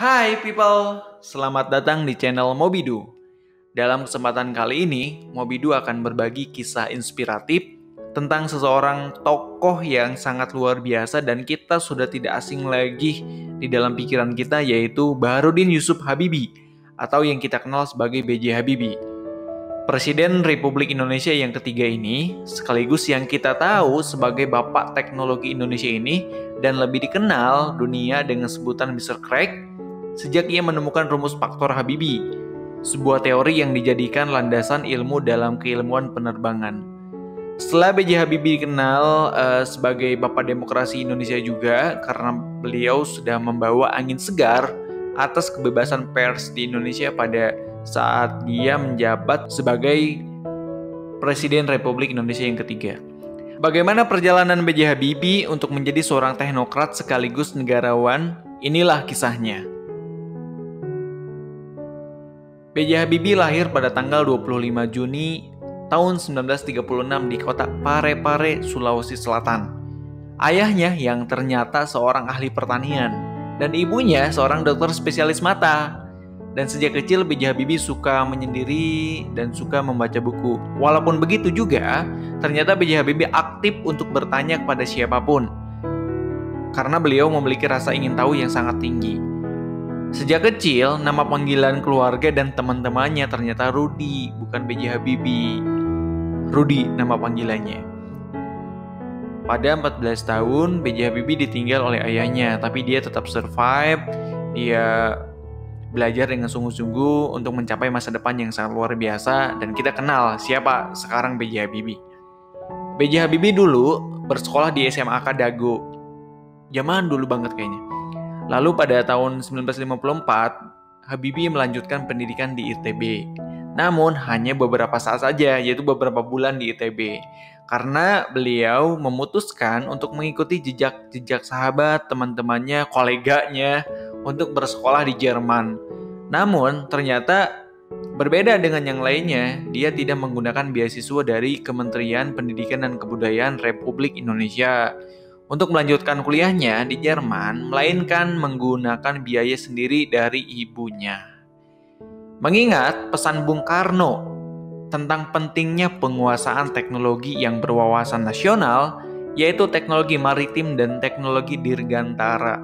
Hai people, selamat datang di channel Mobidu. Dalam kesempatan kali ini, Mobidu akan berbagi kisah inspiratif tentang seseorang tokoh yang sangat luar biasa dan kita sudah tidak asing lagi di dalam pikiran kita, yaitu Baharudin Yusuf Habibie atau yang kita kenal sebagai B.J. Habibie. Presiden Republik Indonesia yang ketiga ini, sekaligus yang kita tahu sebagai Bapak Teknologi Indonesia ini, dan lebih dikenal dunia dengan sebutan Mr. Crack, sejak ia menemukan rumus faktor Habibie, sebuah teori yang dijadikan landasan ilmu dalam keilmuan penerbangan. Setelah B.J. Habibie dikenal sebagai Bapak Demokrasi Indonesia juga, karena beliau sudah membawa angin segar atas kebebasan pers di Indonesia pada saat dia menjabat sebagai Presiden Republik Indonesia yang ketiga. Bagaimana perjalanan B.J. Habibie untuk menjadi seorang teknokrat sekaligus negarawan? Inilah kisahnya. B.J. Habibie lahir pada tanggal 25 Juni tahun 1936 di kota Parepare, Sulawesi Selatan. Ayahnya yang ternyata seorang ahli pertanian dan ibunya seorang dokter spesialis mata. Dan sejak kecil B.J. Habibie suka menyendiri dan suka membaca buku. Walaupun begitu juga, ternyata B.J. Habibie aktif untuk bertanya kepada siapapun. Karena beliau memiliki rasa ingin tahu yang sangat tinggi. Sejak kecil, nama panggilan keluarga dan teman-temannya ternyata Rudi, bukan B.J. Habibie. Rudi nama panggilannya. Pada 14 tahun, B.J. Habibie ditinggal oleh ayahnya, tapi dia tetap survive. Dia belajar dengan sungguh-sungguh untuk mencapai masa depan yang sangat luar biasa, dan kita kenal siapa sekarang B.J. Habibie. B.J. Habibie dulu bersekolah di SMAK Dago. Zaman dulu banget kayaknya. Lalu pada tahun 1954, Habibie melanjutkan pendidikan di ITB. Namun hanya beberapa saat saja, yaitu beberapa bulan di ITB. Karena beliau memutuskan untuk mengikuti jejak sahabat, teman-temannya, koleganya untuk bersekolah di Jerman. Namun ternyata berbeda dengan yang lainnya, dia tidak menggunakan beasiswa dari Kementerian Pendidikan dan Kebudayaan Republik Indonesia untuk melanjutkan kuliahnya di Jerman, melainkan menggunakan biaya sendiri dari ibunya. Mengingat pesan Bung Karno tentang pentingnya penguasaan teknologi yang berwawasan nasional, yaitu teknologi maritim dan teknologi dirgantara.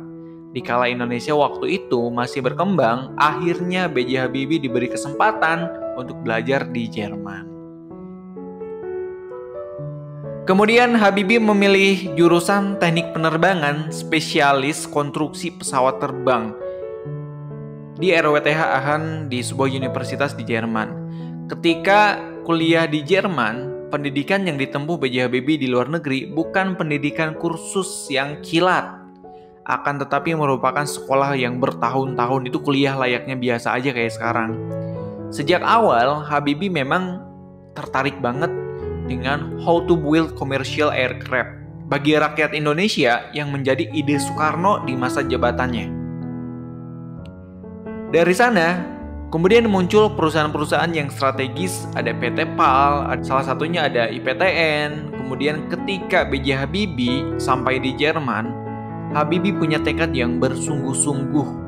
Dikala Indonesia waktu itu masih berkembang, akhirnya B.J. Habibie diberi kesempatan untuk belajar di Jerman. Kemudian Habibie memilih jurusan teknik penerbangan spesialis konstruksi pesawat terbang di RWTH Aachen di sebuah universitas di Jerman. Ketika kuliah di Jerman, pendidikan yang ditempuh B.J. Habibie di luar negeri bukan pendidikan kursus yang kilat, akan tetapi merupakan sekolah yang bertahun-tahun. Itu kuliah layaknya biasa aja kayak sekarang. Sejak awal, Habibie memang tertarik banget dengan how to build commercial aircraft bagi rakyat Indonesia yang menjadi ide Soekarno di masa jabatannya. Dari sana, kemudian muncul perusahaan-perusahaan yang strategis, ada PT PAL, salah satunya ada IPTN. Kemudian ketika B.J. Habibie sampai di Jerman, Habibie punya tekad yang bersungguh-sungguh.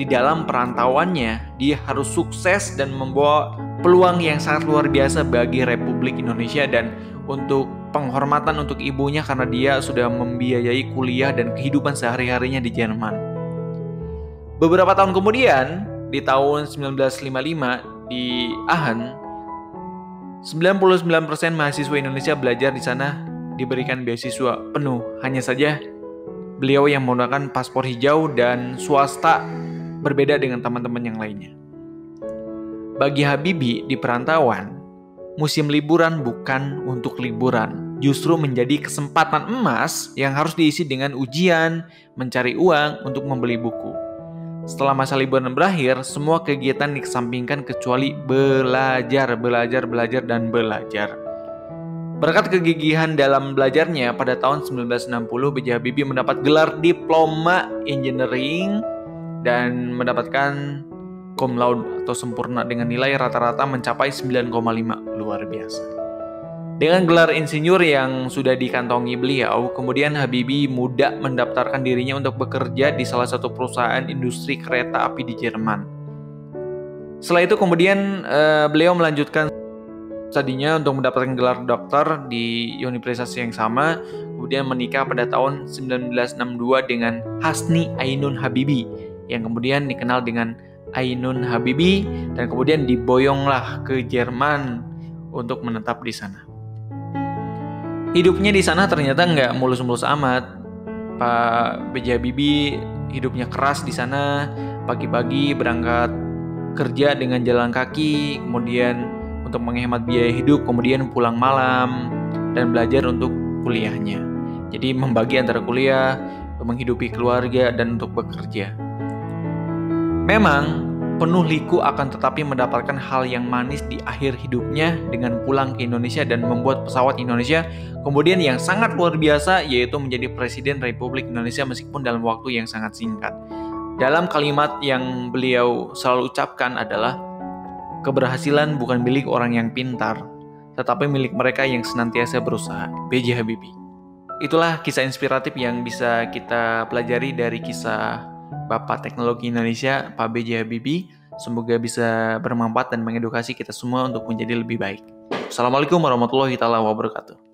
Di dalam perantauannya, dia harus sukses dan membawa peluang yang sangat luar biasa bagi Republik Indonesia dan untuk penghormatan untuk ibunya karena dia sudah membiayai kuliah dan kehidupan sehari-harinya di Jerman. Beberapa tahun kemudian, di tahun 1955 di Aachen, 99% mahasiswa Indonesia belajar di sana diberikan beasiswa penuh. Hanya saja beliau yang menggunakan paspor hijau dan swasta, berbeda dengan teman-teman yang lainnya. Bagi Habibie di perantauan, musim liburan bukan untuk liburan, justru menjadi kesempatan emas yang harus diisi dengan ujian, mencari uang untuk membeli buku. Setelah masa liburan berakhir, semua kegiatan dikesampingkan kecuali belajar. Berkat kegigihan dalam belajarnya, pada tahun 1960 B.J. Habibie mendapat gelar Diploma Engineering dan mendapatkan cum laude atau sempurna dengan nilai rata-rata mencapai 9,5, luar biasa. Dengan gelar insinyur yang sudah dikantongi beliau, kemudian Habibie muda mendaftarkan dirinya untuk bekerja di salah satu perusahaan industri kereta api di Jerman. Setelah itu kemudian beliau melanjutkan studinya untuk mendapatkan gelar doktor di universitas yang sama, kemudian menikah pada tahun 1962 dengan Hasni Ainun Habibie, yang kemudian dikenal dengan Ainun Habibie, dan kemudian diboyonglah ke Jerman untuk menetap di sana. Hidupnya di sana ternyata nggak mulus-mulus amat. Pak B.J. Habibie hidupnya keras di sana, pagi-pagi berangkat kerja dengan jalan kaki, kemudian untuk menghemat biaya hidup, kemudian pulang malam dan belajar untuk kuliahnya. Jadi membagi antara kuliah, menghidupi keluarga, dan untuk bekerja. Memang penuh liku akan tetapi mendapatkan hal yang manis di akhir hidupnya dengan pulang ke Indonesia dan membuat pesawat Indonesia kemudian yang sangat luar biasa, yaitu menjadi Presiden Republik Indonesia meskipun dalam waktu yang sangat singkat. Dalam kalimat yang beliau selalu ucapkan adalah, keberhasilan bukan milik orang yang pintar, tetapi milik mereka yang senantiasa berusaha. B.J. Habibie. Itulah kisah inspiratif yang bisa kita pelajari dari kisah Bapak Teknologi Indonesia, Pak B.J. Habibie. Semoga bisa bermanfaat dan mengedukasi kita semua untuk menjadi lebih baik. Assalamualaikum warahmatullahi wabarakatuh.